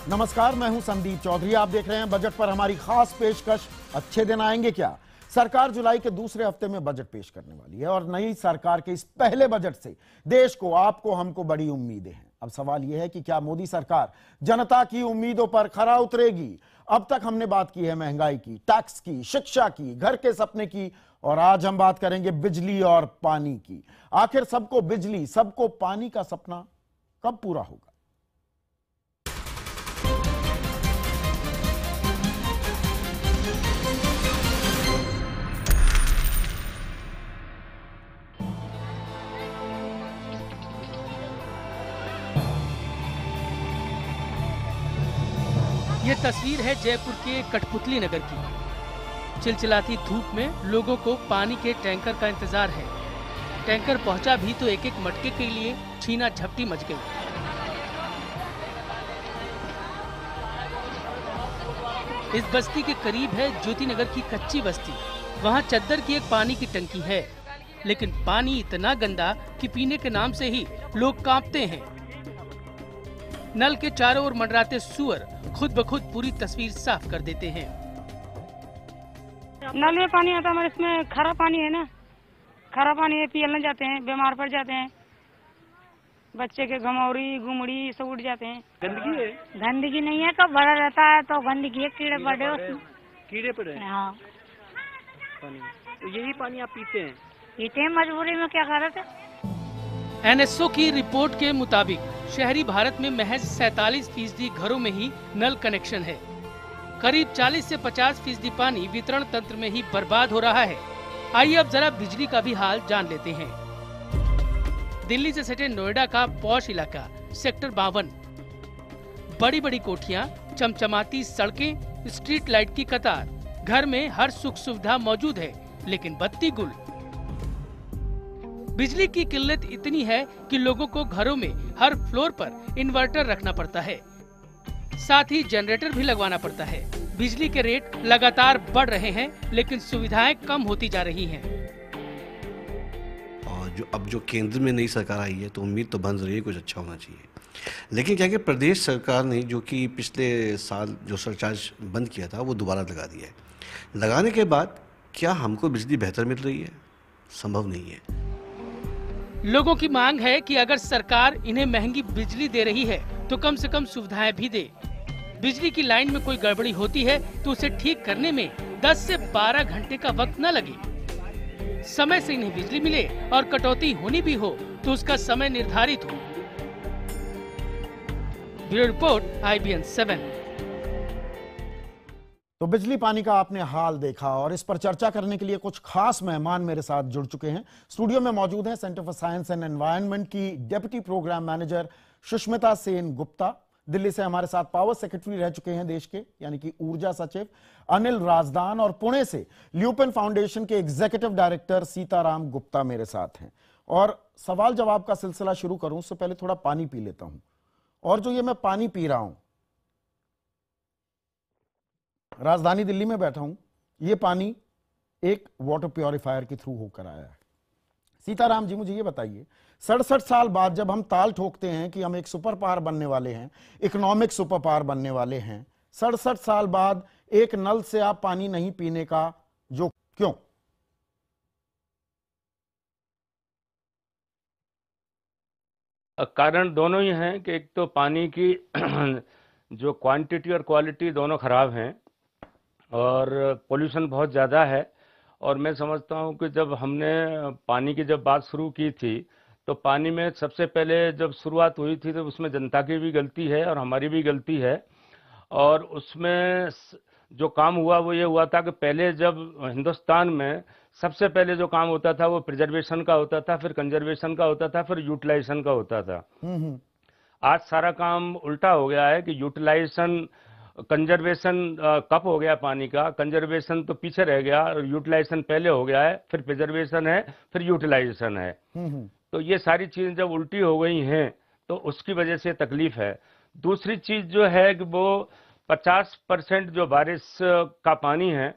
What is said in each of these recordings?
नमस्कार, मैं हूं संदीप चौधरी। आप देख रहे हैं बजट पर हमारी खास पेशकश। अच्छे दिन आएंगे क्या? सरकार जुलाई के दूसरे हफ्ते में बजट पेश करने वाली है और नई सरकार के इस पहले बजट से देश को, आपको, हमको बड़ी उम्मीदें हैं। अब सवाल यह है कि क्या मोदी सरकार जनता की उम्मीदों पर खरा उतरेगी? अब तक हमने बात की है महंगाई की, टैक्स की, शिक्षा की, घर के सपने की, और आज हम बात करेंगे बिजली और पानी की। आखिर सबको बिजली, सबको पानी का सपना कब पूरा होगा? ये तस्वीर है जयपुर के कठपुतली नगर की। चिलचिलाती धूप में लोगों को पानी के टैंकर का इंतजार है। टैंकर पहुंचा भी तो एक एक मटके के लिए छीना झपटी मच गई। इस बस्ती के करीब है ज्योति नगर की कच्ची बस्ती। वहां चद्दर की एक पानी की टंकी है, लेकिन पानी इतना गंदा कि पीने के नाम से ही लोग कांपते हैं। नल के चारों ओर मंडराते सुअर खुद ब खुद पूरी तस्वीर साफ कर देते हैं। नल में पानी आता है, इसमें खरा पानी है ना, खरा पानी है, पियलने जाते हैं, बीमार पड़ जाते हैं, बच्चे के घमौरी गुमड़ी सब उठ जाते हैं। गंदगी है? गंदगी नहीं है, कब भरा रहता है तो गंदगी है, कीड़े पड़े उसमें। कीड़े पड़े? हाँ। पानी तो यही पानी आप पीते हैं? पीते हैं, मजबूरी में क्या कर रहे थे। एनएसओ की रिपोर्ट के मुताबिक शहरी भारत में महज 47% घरों में ही नल कनेक्शन है। करीब 40 से 50% पानी वितरण तंत्र में ही बर्बाद हो रहा है। आइए अब जरा बिजली का भी हाल जान लेते हैं। दिल्ली से सटे नोएडा का पॉश इलाका सेक्टर 52, बड़ी बड़ी कोठियां, चमचमाती सड़कें, स्ट्रीट लाइट की कतार, घर में हर सुख सुविधा मौजूद है, लेकिन बत्ती गुल। बिजली की किल्लत इतनी है कि लोगों को घरों में हर फ्लोर पर इन्वर्टर रखना पड़ता है, साथ ही जनरेटर भी लगवाना पड़ता है। बिजली के रेट लगातार बढ़ रहे हैं, लेकिन सुविधाएं कम होती जा रही हैं। और अब जो केंद्र में नई सरकार आई है तो उम्मीद तो बन रही है कुछ अच्छा होना चाहिए। लेकिन क्या कि प्रदेश सरकार ने जो कि पिछले साल जो सरचार्ज बंद किया था वो दोबारा लगा दिया है। लगाने के बाद क्या हमको बिजली बेहतर मिल रही है? संभव नहीं है। लोगों की मांग है कि अगर सरकार इन्हें महंगी बिजली दे रही है तो कम से कम सुविधाएं भी दे। बिजली की लाइन में कोई गड़बड़ी होती है तो उसे ठीक करने में 10 से 12 घंटे का वक्त न लगे। समय से इन्हें बिजली मिले और कटौती होनी भी हो तो उसका समय निर्धारित हो। Bureau report, IBN 7। तो बिजली पानी का आपने हाल देखा और इस पर चर्चा करने के लिए कुछ खास मेहमान मेरे साथ जुड़ चुके हैं। स्टूडियो में मौजूद हैं centre for science and environment की deputy programme manager Sushmita Sen Gupta. Delhi से हमारे साथ पावर सेक्रेटरी रह चुके हैं देश के, यानी कि ऊर्जा सचिव अनिल राजदान, और पुणे से ल्यूपेन फाउंडेशन के एग्जीक्यूटिव डायरेक्टर सीताराम गुप्ता मेरे साथ हैं। और सवाल जवाब का सिलसिला शुरू करूं उससे पहले थोड़ा पानी पी लेता हूं। और जो ये मैं पानी पी रहा हूं, राजधानी दिल्ली में बैठा हूं, ये पानी एक वाटर प्योरीफायर के थ्रू होकर आया है। सीताराम जी, मुझे ये बताइए, 67 साल बाद जब हम ताल ठोकते हैं कि हम एक सुपर पावर बनने वाले हैं, इकोनॉमिक सुपर पावर बनने वाले हैं, 67 साल बाद एक नल से आप पानी नहीं पीने का जो क्यों? कारण दोनों ही हैं कि एक तो पानी की जो क्वांटिटी और क्वालिटी दोनों खराब हैं और पोल्यूशन बहुत ज़्यादा है। और मैं समझता हूं कि जब हमने पानी की जब बात शुरू की थी तो पानी में सबसे पहले जब शुरुआत हुई थी तो उसमें जनता की भी गलती है और हमारी भी गलती है। और उसमें जो काम हुआ वो ये हुआ था कि पहले जब हिंदुस्तान में सबसे पहले जो काम होता था वो प्रिजर्वेशन का होता था, फिर कंजर्वेशन का होता था, फिर यूटिलाइजेशन का होता था। आज सारा काम उल्टा हो गया है कि यूटिलाइजेशन, कंजर्वेशन कब हो गया पानी का, कंजर्वेशन तो पीछे रह गया और यूटिलाइजेशन पहले हो गया है, फिर प्रिजर्वेशन है, फिर यूटिलाइजेशन है। तो ये सारी चीजें जब उल्टी हो गई हैं तो उसकी वजह से तकलीफ है। दूसरी चीज जो है कि वो 50% जो बारिश का पानी है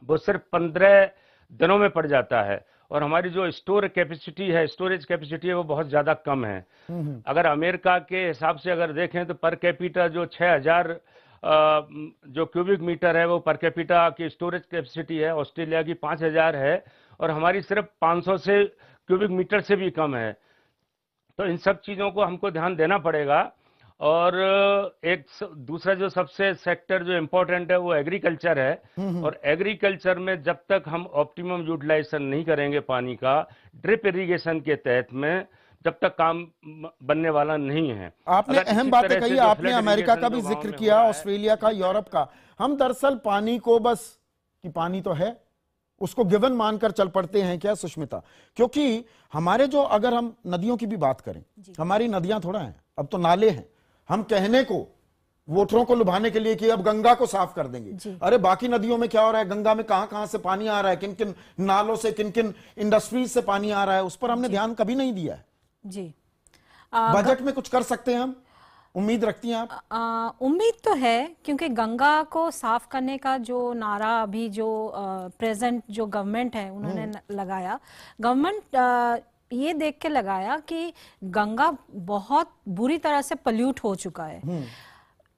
वो सिर्फ 15 दिनों में पड़ जाता है और हमारी जो स्टोरेज कैपेसिटी है वो बहुत ज़्यादा कम है। अगर अमेरिका के हिसाब से अगर देखें तो पर कैपिटा जो 6000 जो क्यूबिक मीटर है वो पर कैपिटा की स्टोरेज कैपेसिटी है, ऑस्ट्रेलिया की 5000 है और हमारी सिर्फ 500 से क्यूबिक मीटर से भी कम है। तो इन सब चीज़ों को हमको ध्यान देना पड़ेगा। और एक दूसरा जो सबसे सेक्टर जो इम्पोर्टेंट है वो एग्रीकल्चर है, और एग्रीकल्चर में जब तक हम ऑप्टिमम यूटिलाइजेशन नहीं करेंगे पानी का ड्रिप इरिगेशन के तहत में, जब तक काम बनने वाला नहीं है। आपने अहम बातें कही, आपने अमेरिका का भी जिक्र किया, ऑस्ट्रेलिया का, यूरोप का। हम दरअसल पानी को बस कि पानी तो है उसको गिवन मानकर चल पड़ते हैं क्या सुष्मिता? क्योंकि हमारे जो, अगर हम नदियों की भी बात करें, हमारी नदियां थोड़ा हैं, अब तो नाले हैं। हम कहने को वोटरों को लुभाने के लिए कि अब गंगा को साफ कर देंगे, अरे बाकी नदियों में क्या हो रहा है, गंगा में कहां कहां से पानी आ रहा है, किन किन नालों से, किन किन इंडस्ट्रीज से पानी आ रहा है, उस पर हमने ध्यान कभी नहीं दिया है। जी बजट में कुछ कर सकते हैं हम, उम्मीद रखती हैं आप? उम्मीद तो है, क्योंकि गंगा को साफ करने का जो नारा अभी जो प्रेजेंट जो गवर्नमेंट है उन्होंने लगाया, गवर्नमेंट ये देख के लगाया कि गंगा बहुत बुरी तरह से पल्यूट हो चुका है।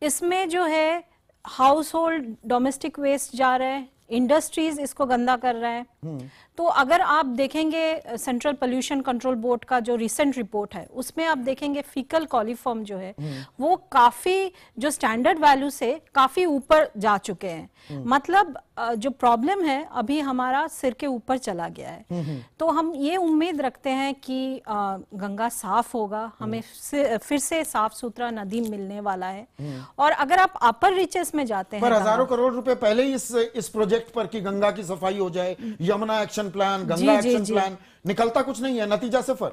इसमें जो है हाउस होल्ड डोमेस्टिक वेस्ट जा रहे हैं, इंडस्ट्रीज इसको गंदा कर रहे हैं। तो अगर आप देखेंगे सेंट्रल पोल्यूशन कंट्रोल बोर्ड का जो रिसेंट रिपोर्ट है उसमें आप देखेंगे फीकल कॉलीफॉर्म जो है वो काफी जो स्टैंडर्ड वैल्यू से काफी ऊपर जा चुके हैं। मतलब जो प्रॉब्लम है अभी हमारा सिर के ऊपर चला गया है। तो हम ये उम्मीद रखते हैं कि गंगा साफ होगा, हमें फिर से साफ सुथरा नदी मिलने वाला है। और अगर आप अपर रीचेस में जाते हैं, पर हजारों करोड़ रुपए पहले ही इस प्रोजेक्ट पर कि गंगा की सफाई हो जाए, Yamuna action plan, Ganga action plan, निकलता कुछ नहीं है, नतीजा सिफर।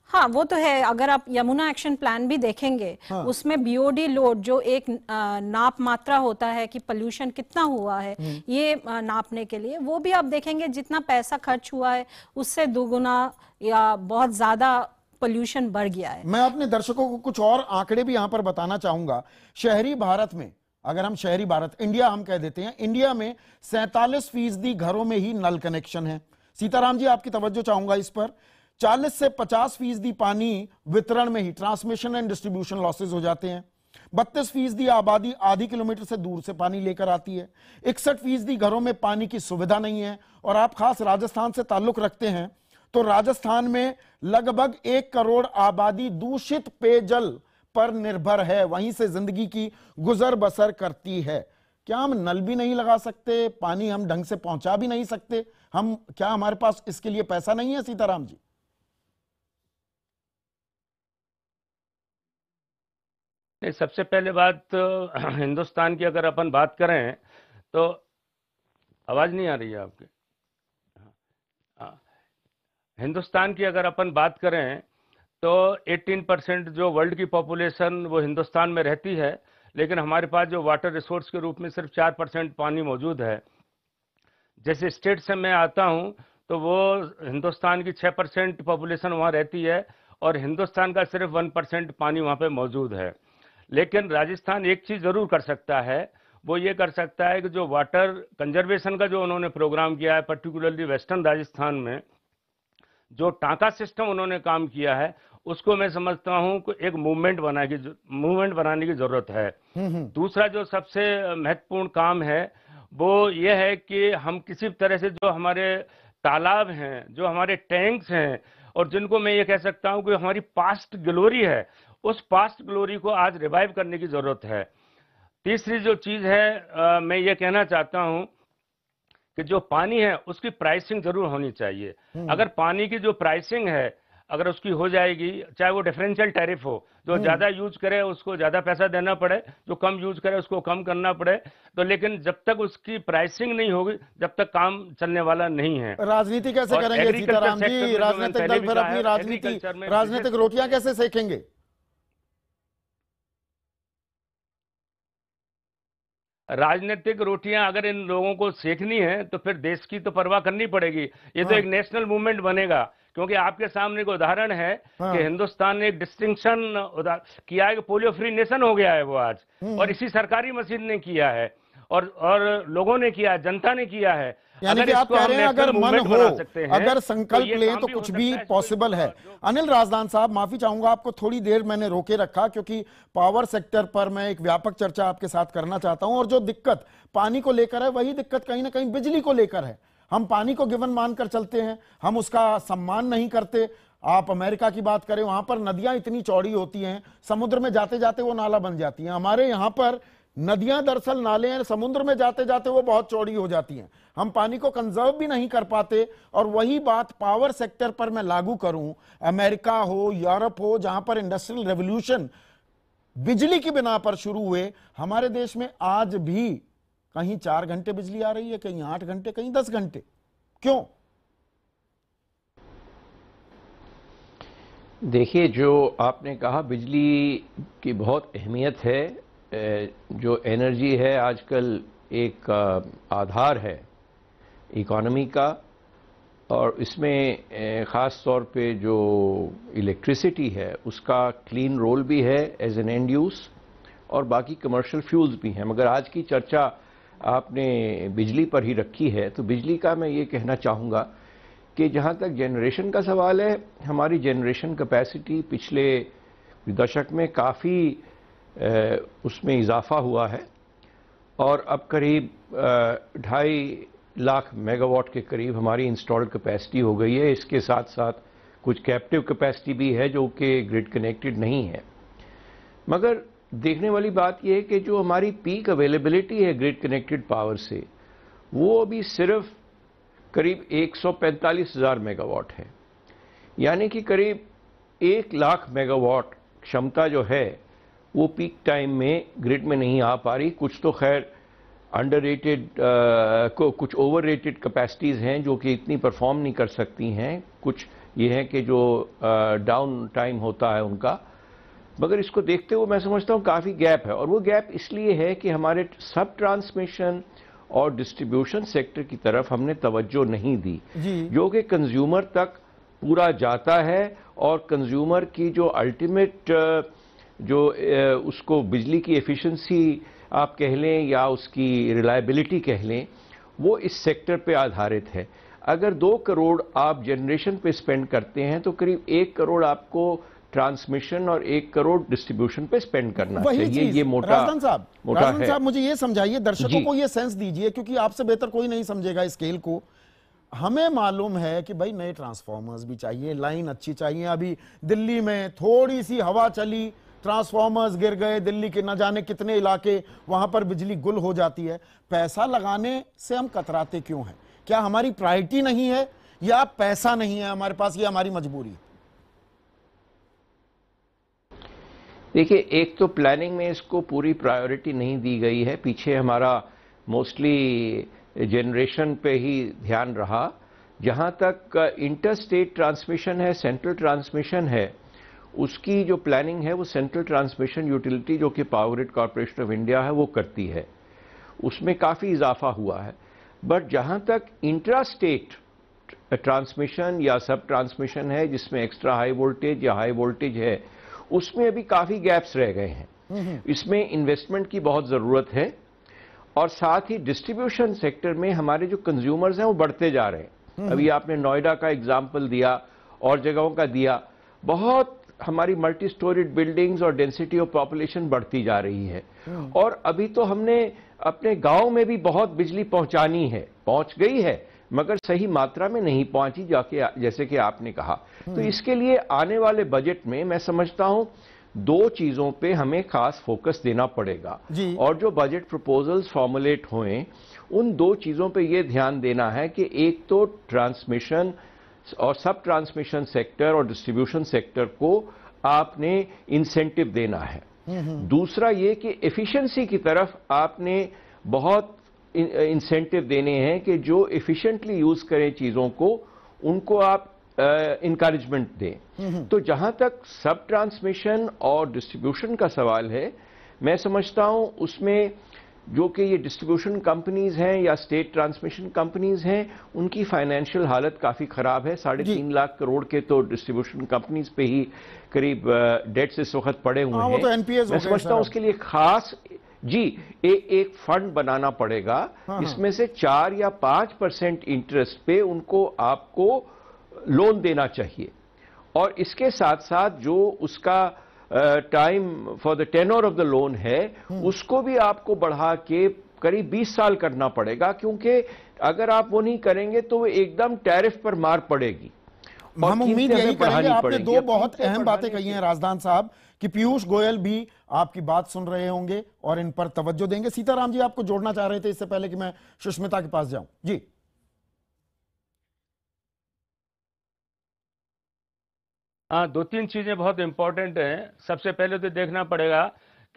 हाँ वो तो है। अगर आप यमुना एक्शन प्लान भी देखेंगे, उसमें बीओडी लोड जो एक नाप मात्रा होता है कि पोल्यूशन कितना हुआ है ये नापने के लिए, वो भी आप देखेंगे जितना पैसा खर्च हुआ है उससे दोगुना या बहुत ज्यादा पोल्यूशन बढ़ गया है। मैं अपने दर्शकों को कुछ और आंकड़े भी यहां पर बताना चाहूंगा। शहरी भारत में, अगर हम शहरी भारत, इंडिया हम कह देते हैं, इंडिया में 47% घरों में ही नल कनेक्शन है। सीताराम जी आपकी तवज्जो चाहूंगा इस पर। 40 से 50% पानी वितरण में ही, ट्रांसमिशन एंड डिस्ट्रीब्यूशन लॉसेज हो जाते हैं। 32% आबादी आधी किलोमीटर से दूर से पानी लेकर आती है। 61% घरों में पानी की सुविधा नहीं है। और आप खास राजस्थान से ताल्लुक रखते हैं तो राजस्थान में लगभग 1 करोड़ आबादी दूषित पेयजल पर निर्भर है, वहीं से जिंदगी की गुजर बसर करती है। क्या हम नल भी नहीं लगा सकते, पानी हम ढंग से पहुंचा भी नहीं सकते? हम क्या, हमारे पास इसके लिए पैसा नहीं है सीताराम जी? सबसे पहले बात तो हिंदुस्तान की अगर अपन बात करें तो, आवाज नहीं आ रही है आपकी? हिंदुस्तान की अगर अपन बात करें तो 18% जो वर्ल्ड की पॉपुलेशन वो हिंदुस्तान में रहती है, लेकिन हमारे पास जो वाटर रिसोर्स के रूप में सिर्फ 4% पानी मौजूद है। जैसे स्टेट से मैं आता हूं तो वो हिंदुस्तान की 6% पॉपुलेशन वहां रहती है और हिंदुस्तान का सिर्फ 1% पानी वहां पे मौजूद है। लेकिन राजस्थान एक चीज़ ज़रूर कर सकता है, वो ये कर सकता है कि जो वाटर कंजर्वेशन का जो उन्होंने प्रोग्राम किया है, पर्टिकुलरली वेस्टर्न राजस्थान में जो टांका सिस्टम उन्होंने काम किया है, उसको मैं समझता हूं कि एक मूवमेंट बनाने की जरूरत है। दूसरा जो सबसे महत्वपूर्ण काम है वो ये है कि हम किसी तरह से जो हमारे तालाब हैं, जो हमारे टैंक्स हैं, और जिनको मैं ये कह सकता हूं कि हमारी पास्ट ग्लोरी है, उस पास्ट ग्लोरी को आज रिवाइव करने की जरूरत है। तीसरी जो चीज है, मैं ये कहना चाहता हूं कि जो पानी है उसकी प्राइसिंग जरूर होनी चाहिए। अगर पानी की जो प्राइसिंग है अगर उसकी हो जाएगी, चाहे वो डिफरेंशियल टैरिफ हो, जो ज्यादा यूज करे उसको ज्यादा पैसा देना पड़े, जो कम यूज करे उसको कम करना पड़े, तो लेकिन जब तक उसकी प्राइसिंग नहीं होगी जब तक काम चलने वाला नहीं है। राजनीति कैसे करेंगे सीताराम जी? राजनीतिक दल फिर अपनी राजनीतिक रोटियां कैसे सेकेंगे? राजनीतिक रोटियां अगर इन लोगों को सेकनी है तो फिर देश की तो परवाह करनी पड़ेगी। ये तो एक नेशनल मूवमेंट बनेगा, क्योंकि आपके सामने एक उदाहरण है कि हिंदुस्तान ने एक डिस्टिंक्शन किया है कि पोलियो फ्री नेशन हो गया है वो आज, और इसी सरकारी मशीन ने किया है और लोगों ने किया है, जनता ने किया है। यानी कि आप कह रहे हैं अगर मन हो, अगर संकल्प लें तो कुछ भी पॉसिबल है। अनिल राजदान साहब, माफी चाहूंगा, आपको थोड़ी देर मैंने रोके रखा क्योंकि पावर सेक्टर पर मैं एक व्यापक चर्चा आपके साथ करना चाहता हूं, और जो दिक्कत पानी को लेकर है वही दिक्कत कहीं ना कहीं बिजली को लेकर है। हम पानी को गिवन मानकर चलते हैं, हम उसका सम्मान नहीं करते। आप अमेरिका की बात करें, वहां पर नदियां इतनी चौड़ी होती हैं, समुद्र में जाते जाते वो नाला बन जाती हैं। हमारे यहां पर नदियां दरअसल नाले हैं, समुद्र में जाते जाते वो बहुत चौड़ी हो जाती हैं। हम पानी को कंजर्व भी नहीं कर पाते। और वही बात पावर सेक्टर पर मैं लागू करूं, अमेरिका हो, यूरोप हो, जहां पर इंडस्ट्रियल रेवोल्यूशन बिजली की बिना पर शुरू हुए, हमारे देश में आज भी कहीं 4 घंटे बिजली आ रही है, कहीं 8 घंटे, कहीं 10 घंटे। क्यों? देखिए, जो आपने कहा बिजली की बहुत अहमियत है। जो एनर्जी है आजकल एक आधार है इकोनॉमी का, और इसमें ख़ास तौर पे जो इलेक्ट्रिसिटी है उसका क्लीन रोल भी है एज एन एंड यूज़, और बाकी कमर्शियल फ्यूल्स भी हैं। मगर आज की चर्चा आपने बिजली पर ही रखी है, तो बिजली का मैं ये कहना चाहूँगा कि जहाँ तक जनरेशन का सवाल है, हमारी जनरेशन कैपेसिटी पिछले दशक में काफ़ी उसमें इजाफा हुआ है, और अब करीब 2.5 लाख मेगावाट के करीब हमारी इंस्टॉल्ड कैपेसिटी हो गई है। इसके साथ साथ कुछ कैप्टिव कैपेसिटी भी है जो कि ग्रिड कनेक्टेड नहीं है। मगर देखने वाली बात यह है कि जो हमारी पीक अवेलेबिलिटी है ग्रिड कनेक्टेड पावर से, वो अभी सिर्फ करीब 145,000 मेगावाट है। यानी कि करीब 1 लाख मेगावाट क्षमता जो है वो पीक टाइम में ग्रिड में नहीं आ पा रही। कुछ तो खैर अंडररेटेड, कुछ ओवररेटेड कैपेसिटीज़ हैं जो कि इतनी परफॉर्म नहीं कर सकती हैं। कुछ ये है कि जो डाउन टाइम होता है उनका। मगर इसको देखते हुए मैं समझता हूँ काफ़ी गैप है, और वो गैप इसलिए है कि हमारे सब ट्रांसमिशन और डिस्ट्रीब्यूशन सेक्टर की तरफ हमने तवज्जो नहीं दी, जो कि कंज्यूमर तक पूरा जाता है, और कंज्यूमर की जो अल्टीमेट जो उसको बिजली की एफिशिएंसी आप कह लें या उसकी रिलायबिलिटी कह लें, वो इस सेक्टर पे आधारित है। अगर 2 करोड़ आप जनरेशन पे स्पेंड करते हैं तो करीब 1 करोड़ आपको ट्रांसमिशन और 1 करोड़ डिस्ट्रीब्यूशन पे स्पेंड करना चाहिए। ये मोटा राजदान साहब मुझे ये समझाइए, दर्शकों को ये सेंस दीजिए, क्योंकि आपसे बेहतर कोई नहीं समझेगा स्केल को। हमें मालूम है कि भाई नए ट्रांसफॉर्मर्स भी चाहिए, लाइन अच्छी चाहिए। अभी दिल्ली में थोड़ी सी हवा चली, ट्रांसफॉर्मर्स गिर गए, दिल्ली के न जाने कितने इलाके, वहां पर बिजली गुल हो जाती है। पैसा लगाने से हम कतराते क्यों हैं? क्या हमारी प्रायोरिटी नहीं है, या पैसा नहीं है हमारे पास, ये हमारी मजबूरी है? देखिए, एक तो प्लानिंग में इसको पूरी प्रायोरिटी नहीं दी गई है। पीछे हमारा मोस्टली जनरेशन पे ही ध्यान रहा। जहां तक इंटर स्टेट ट्रांसमिशन है, सेंट्रल ट्रांसमिशन है, उसकी जो प्लानिंग है वो सेंट्रल ट्रांसमिशन यूटिलिटी जो कि power grid corporation of India है वो करती है। उसमें काफ़ी इजाफा हुआ है। बट जहां तक इंट्रा स्टेट ट्रांसमिशन या सब ट्रांसमिशन है, जिसमें एक्स्ट्रा हाई वोल्टेज या हाई वोल्टेज है, उसमें अभी काफ़ी गैप्स रह गए हैं। इसमें इन्वेस्टमेंट की बहुत ज़रूरत है, और साथ ही डिस्ट्रीब्यूशन सेक्टर में हमारे जो कंज्यूमर्स हैं वो बढ़ते जा रहे हैं। अभी आपने नोएडा का एग्जाम्पल दिया और जगहों का दिया। बहुत हमारी मल्टी स्टोरीड बिल्डिंग्स और डेंसिटी ऑफ पॉपुलेशन बढ़ती जा रही है, और अभी तो हमने अपने गांव में भी बहुत बिजली पहुंचानी है, पहुंच गई है, मगर सही मात्रा में नहीं पहुंची, जाके जैसे कि आपने कहा। तो इसके लिए आने वाले बजट में मैं समझता हूं 2 चीजों पे हमें खास फोकस देना पड़ेगा, और जो बजट प्रपोजल्स फॉर्मुलेट हुए उन 2 चीजों पे ये ध्यान देना है कि एक तो ट्रांसमिशन और सब ट्रांसमिशन सेक्टर और डिस्ट्रीब्यूशन सेक्टर को आपने इंसेंटिव देना है। दूसरा ये कि एफिशिएंसी की तरफ आपने बहुत इंसेंटिव देने हैं कि जो एफिशिएंटली यूज करें चीजों को, उनको आप इंकरेजमेंट दें। तो जहां तक सब ट्रांसमिशन और डिस्ट्रीब्यूशन का सवाल है, मैं समझता हूं उसमें जो कि ये डिस्ट्रीब्यूशन कंपनीज हैं या स्टेट ट्रांसमिशन कंपनीज हैं, उनकी फाइनेंशियल हालत काफ़ी ख़राब है। 3.5 लाख करोड़ के तो डिस्ट्रीब्यूशन कंपनीज पे ही करीब डेट्स इस वक्त पड़े हुए हैं। तो मैं समझता हूँ उसके लिए खास जी, एक फंड बनाना पड़ेगा। इसमें से 4 या 5% इंटरेस्ट पे उनको आपको लोन देना चाहिए, और इसके साथ साथ जो उसका time for the tenure of the loan है उसको भी आपको बढ़ा के करीब 20 साल करना पड़ेगा, क्योंकि अगर आप वो नहीं करेंगे तो एकदम टैरिफ पर मार पड़ेगी। हम उम्मीद यही करेंगे। आपने दो बहुत अहम बातें कही हैं राजदान साहब कि पीयूष गोयल भी आपकी बात सुन रहे होंगे और इन पर तवज्जो देंगे। सीताराम जी आपको जोड़ना चाह रहे थे इससे पहले कि मैं सुष्मिता के पास जाऊं। जी हाँ, 2-3 चीजें बहुत इंपॉर्टेंट हैं। सबसे पहले तो देखना पड़ेगा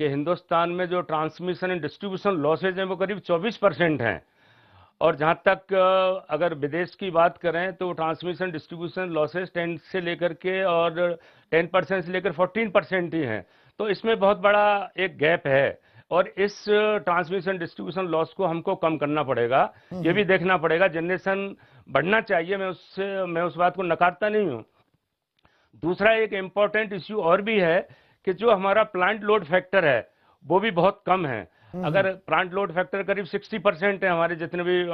कि हिंदुस्तान में जो ट्रांसमिशन एंड डिस्ट्रीब्यूशन लॉसेज हैं वो करीब 24% हैं, और जहां तक अगर विदेश की बात करें तो ट्रांसमिशन डिस्ट्रीब्यूशन लॉसेज 10 से लेकर के और 10% से लेकर 14% ही हैं। तो इसमें बहुत बड़ा एक गैप है, और इस ट्रांसमिशन डिस्ट्रीब्यूशन लॉस को हमको कम करना पड़ेगा। ये भी देखना पड़ेगा, जनरेशन बढ़ना चाहिए, मैं उस बात को नकारता नहीं हूँ। दूसरा एक इम्पॉर्टेंट इश्यू और भी है कि जो हमारा प्लांट लोड फैक्टर है वो भी बहुत कम है। अगर प्लांट लोड फैक्टर करीब 60% है, हमारे जितने भी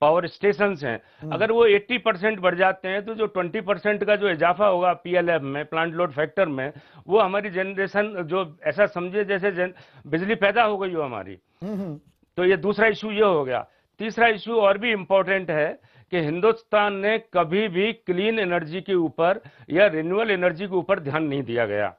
पावर स्टेशंस हैं, अगर वो 80% बढ़ जाते हैं तो जो 20% का जो इजाफा होगा पीएलएफ में, प्लांट लोड फैक्टर में, वो हमारी जनरेशन जो ऐसा समझे जैसे बिजली पैदा हो गई हो हमारी। तो ये दूसरा इशू ये हो गया। तीसरा इशू और भी इम्पोर्टेंट है कि हिंदुस्तान ने कभी भी क्लीन एनर्जी के ऊपर या रिन्यूएबल एनर्जी के ऊपर ध्यान नहीं दिया गया,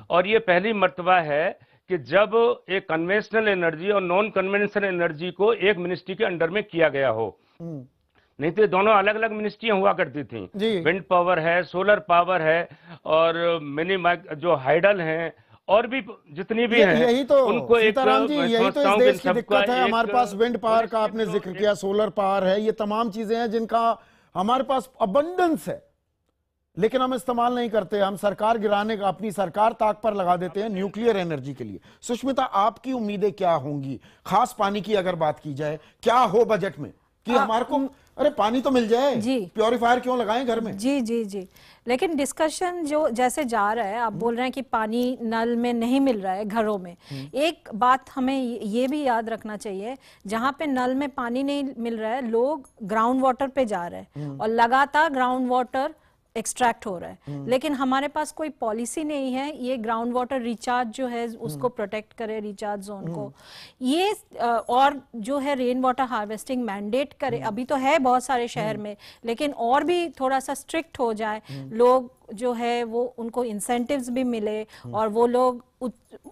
और ये पहली मर्तबा है कि जब एक कन्वेंशनल एनर्जी और नॉन कन्वेंशनल एनर्जी को एक मिनिस्ट्री के अंडर में किया गया हो। नहीं तो दोनों अलग अलग मिनिस्ट्रियां हुआ करती थी। विंड पावर है, सोलर पावर है, और मिनी जो हाइडल हैं, और भी जितनी भी हैं, यही तो उनको सीताराम जी, यही तो इस देश की दिक्कत है। हमारे पास विंड पावर का आपने जिक्र किया, सोलर पावर है, ये तमाम चीजें हैं जिनका हमारे पास अबंडेंस है, लेकिन हम इस्तेमाल नहीं करते। हम सरकार गिराने का, अपनी सरकार ताक पर लगा देते हैं न्यूक्लियर एनर्जी के लिए। सुष्मिता, आपकी उम्मीदें क्या होंगी, खास पानी की अगर बात की जाए, क्या हो बजट में कि हमारे को अरे पानी तो मिल जाए, जी प्योरीफायर क्यों लगाएं घर में? जी जी जी, लेकिन डिस्कशन जो जैसे जा रहा है, आप बोल रहे हैं कि पानी नल में नहीं मिल रहा है घरों में। एक बात हमें ये भी याद रखना चाहिए, जहाँ पे नल में पानी नहीं मिल रहा है, लोग ग्राउंड वाटर पे जा रहे हैं और लगातार ग्राउंड वाटर एक्सट्रैक्ट हो रहा है, लेकिन हमारे पास कोई पॉलिसी नहीं है ये ग्राउंड वाटर रिचार्ज जो है उसको प्रोटेक्ट करे, रिचार्ज जोन को ये और जो है रेन वाटर हार्वेस्टिंग मैंडेट करे। अभी तो है बहुत सारे शहर में, लेकिन और भी थोड़ा सा स्ट्रिक्ट हो जाए, लोग जो है वो उनको इंसेंटिव्स भी मिले और वो लोग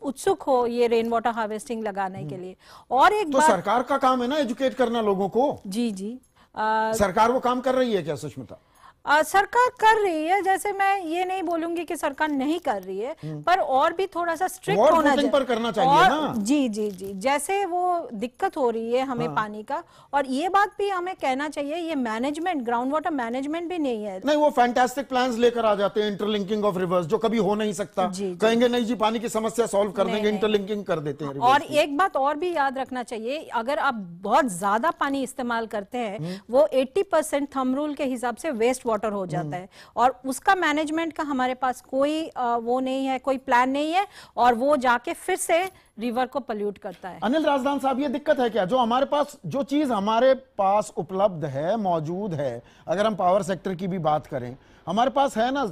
उत्सुक हो ये रेन वाटर हार्वेस्टिंग लगाने के लिए। और एक तो सरकार का काम है ना एजुकेट करना लोगों को। जी जी, सरकार वो काम कर रही है क्या सुष्मिता? सरकार कर रही है, जैसे मैं ये नहीं बोलूंगी कि सरकार नहीं कर रही है, पर और भी थोड़ा सा स्ट्रिक्ट होना चाहिए, पर करना चाहिए ना। जी जी जी, जैसे वो दिक्कत हो रही है हमें पानी का, और ये बात भी हमें कहना चाहिए, ये मैनेजमेंट, ग्राउंड वाटर मैनेजमेंट भी नहीं है। नहीं, वो फैंटास्टिक प्लान्स लेकर आ जाते हैं, इंटरलिंकिंग ऑफ रिवर्स, जो कभी हो नहीं सकता। कहेंगे नहीं जी पानी की समस्या सॉल्व कर देंगे, इंटरलिंकिंग कर देते हैं। और एक बात और भी याद रखना चाहिए, अगर आप बहुत ज्यादा पानी इस्तेमाल करते हैं, वो 80% थंब रूल के हिसाब से वेस्ट वाटर हो जाता है, और उसका मैनेजमेंट का हमारे पास कोई वो नहीं है, कोई प्लान नहीं है, और वो जाके फिर से रिवर को पोल्यूट करता है। अनिल राजदान साहब, ये दिक्कत है क्या, जो हमारे पास जो चीज हमारे पास उपलब्ध है, मौजूद है, अगर हम पावर सेक्टर की भी बात करें, हमारे पास है ना,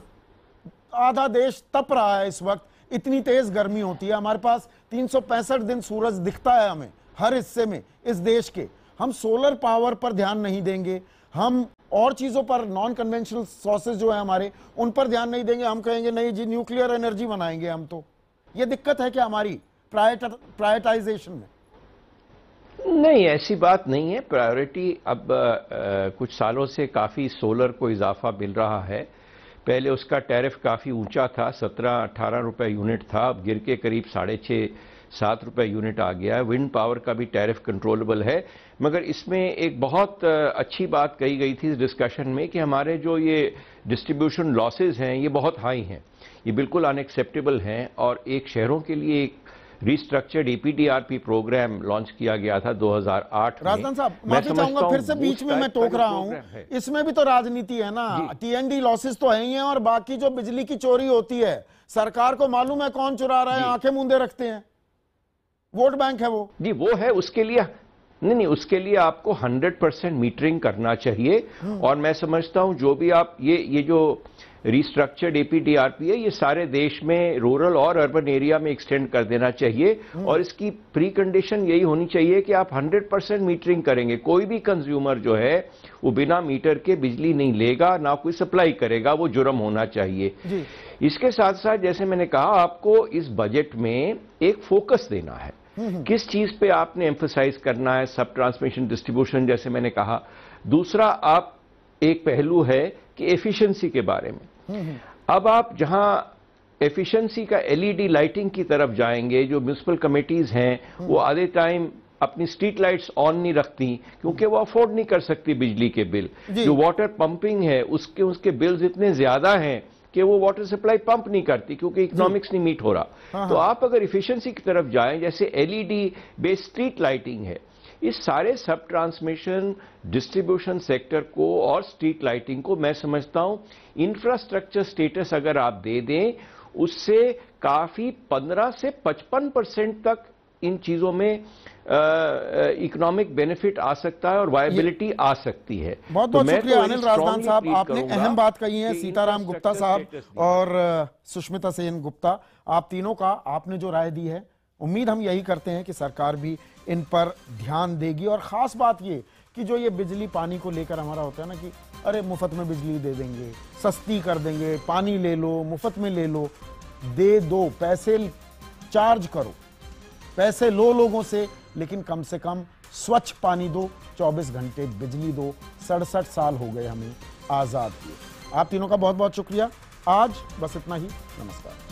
आधा देश तप रहा है इस वक्त, इतनी तेज गर्मी होती है, हमारे पास 365 दिन सूरज दिखता है हमें हर हिस्से में इस देश के। हम सोलर पावर पर ध्यान नहीं देंगे, हम और चीजों पर, नॉन कन्वेंशनल सोर्सेज जो है हमारे, उन पर ध्यान नहीं देंगे, हम कहेंगे नहीं जी न्यूक्लियर एनर्जी बनाएंगे हम। तो ये दिक्कत है क्या हमारी प्रायोरिटाइजेशन में? नहीं, ऐसी बात नहीं है। प्रायोरिटी अब कुछ सालों से काफ़ी सोलर को इजाफा मिल रहा है। पहले उसका टैरिफ काफ़ी ऊंचा था, 17-18 रुपए यूनिट था, अब गिर के करीब 6.5-7 रुपए यूनिट आ गया है। विंड पावर का भी टैरिफ कंट्रोलेबल है, मगर इसमें एक बहुत अच्छी बात कही गई थी इस डिस्कशन में कि हमारे जो ये डिस्ट्रीब्यूशन लॉसेज हैं ये बहुत हाई हैं, ये बिल्कुल अनएक्सेप्टेबल हैं, और एक शहरों के लिए एक रिस्ट्रक्चर्ड EPDRP प्रोग्राम लॉन्च किया गया था 2008 में। राजदान साहब, माफी चाहूंगा फिर से बीच में मैं टोक रहा हूं, इसमें भी तो राजनीति है ना। TND लॉसेस तो है ही हैं, और बाकी जो बिजली की चोरी होती है, सरकार को मालूम है कौन चुरा रहा है, आंखें मूंदे रखते हैं। वोट बैंक है वो। जी वो है, उसके लिए नहीं, उसके लिए आपको 100% मीटरिंग करना चाहिए। और मैं समझता हूं जो भी आप ये जो रिस्ट्रक्चर्ड एपीडीआरपी है, ये सारे देश में रूरल और अर्बन एरिया में एक्सटेंड कर देना चाहिए। और इसकी प्री कंडीशन यही होनी चाहिए कि आप 100% मीटरिंग करेंगे। कोई भी कंज्यूमर जो है वो बिना मीटर के बिजली नहीं लेगा, ना कोई सप्लाई करेगा, वो जुर्म होना चाहिए जी। इसके साथ साथ जैसे मैंने कहा, आपको इस बजट में एक फोकस देना है, किस चीज पे आपने एम्फसाइज करना है। सब ट्रांसमिशन डिस्ट्रीब्यूशन जैसे मैंने कहा। दूसरा आप एक पहलू है कि एफिशिएंसी के बारे में। अब आप जहां एफिशिएंसी का एलईडी लाइटिंग की तरफ जाएंगे, जो म्युनिसिपल कमेटीज हैं वो आधे टाइम अपनी स्ट्रीट लाइट्स ऑन नहीं रखती क्योंकि वो अफोर्ड नहीं कर सकती बिजली के बिल। जो वाटर पंपिंग है उसके बिल्स इतने ज्यादा हैं कि वो वाटर सप्लाई पंप नहीं करती क्योंकि इकोनॉमिक्स नहीं मीट हो रहा। तो आप अगर इफिशिएंसी की तरफ जाएं, जैसे एलईडी बेस्ड स्ट्रीट लाइटिंग है, इस सारे सब ट्रांसमिशन डिस्ट्रीब्यूशन सेक्टर को और स्ट्रीट लाइटिंग को मैं समझता हूं इंफ्रास्ट्रक्चर स्टेटस अगर आप दे दें, उससे काफी 15 से 55% तक इन चीजों में इकोनॉमिक बेनिफिट आ सकता है और वायबिलिटी आ सकती है। बहुत बहुत शुक्रिया अनिल राजदान साहब, आपने अहम बात कही है। सीताराम गुप्ता साहब और सुष्मिता सेन गुप्ता, आप तीनों का आपने जो राय दी है, उम्मीद हम यही करते हैं कि सरकार भी इन पर ध्यान देगी। और खास बात ये कि जो ये बिजली पानी को लेकर हमारा होता है ना कि अरे मुफ्त में बिजली दे देंगे, सस्ती कर देंगे, पानी ले लो, मुफ्त में ले लो, दे दो, पैसे चार्ज करो, पैसे लो लोगों से, लेकिन कम से कम स्वच्छ पानी दो, 24 घंटे बिजली दो। 67 साल हो गए हमें आजाद किए। आप तीनों का बहुत बहुत शुक्रिया। आज बस इतना ही। नमस्कार।